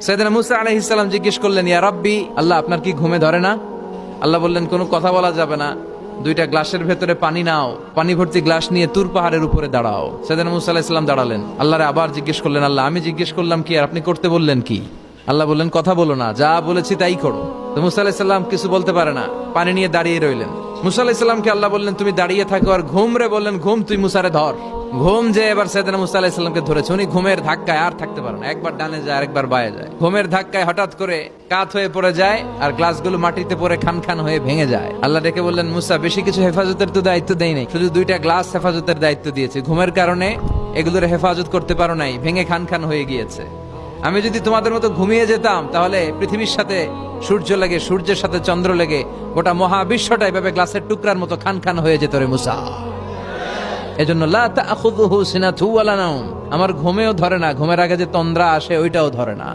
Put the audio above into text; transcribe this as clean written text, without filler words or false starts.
সাইয়েদনা মুসা আলাইহিস সালাম জিজ্ঞেস করলেন, ইয়া রাব্বি, আল্লাহ আপনার কি ঘুমে ধরে না? আল্লাহ বললেন, কোনো কথা বলা যাবে না, দুইটা গ্লাসের ভেতরে পানি নাও, পানি ভর্তি গ্লাস নিয়ে তুর পাহাড়ের উপরে দাঁড়াও। সাইয়েদনা মুসা আলাইহিস সালাম দাঁড়ালেন। আল্লাহরে আবার জিজ্ঞেস করলেন, আল্লাহ আমি জিজ্ঞেস করলাম কি আর আপনি করতে বললেন কি? আল্লাহ বললেন, কথা বলো না, যা বলেছি তাই করো। তো মুসা আলাইহিস সালাম কিছু বলতে পারে না, পানি নিয়ে দাঁড়িয়ে রইলেন। মুসা আলাইহিস সালামকে আল্লাহ বললেন, তুমি দাঁড়িয়ে থাকো আর ঘুম রে বললেন, ঘুম তুই মুসারে ধর। ঘুম যে এবার সাইয়েদনা মুসা আলাইহিস সালামকে ধরেছে। উনি ঘুমের ধাক্কায় আর থাকতে পারে না, একবার ডানে যায় আরেকবার বায়ে যায়। ঘুমের ধাক্কায় হঠাৎ করে কাত হয়ে পড়ে যায় আর গ্লাসগুলো মাটিতে পড়ে খান খান হয়ে ভেঙে যায়। আল্লাহ ডেকে বললেন, মুসা বেশি কিছু হেফাজতের তো দায়িত্ব দেই নাই, শুধু দুইটা গ্লাস হেফাজতের দায়িত্ব দিয়েছে। ঘুমের কারণে এগুলোর হেফাজত করতে পারো নাই, ভেঙে খান খান হয়ে গিয়েছে। আমি যদি তোমাদের মতো ঘুমিয়ে যেতাম তাহলে পৃথিবীর সাথে সূর্য লেগে, সূর্যের সাথে চন্দ্র লেগে গোটা মহাবিশ্বটা এভাবে গ্লাসের টুকরার মতো খান খান হয়ে যেত রে মুসা। এজন্য লা তাখুযুহু সিনাতু ওয়ালা নাওম, আমার ঘুমেও ধরে না, ঘুমের আগে যে তন্দ্রা আসে ওইটাও ধরে না।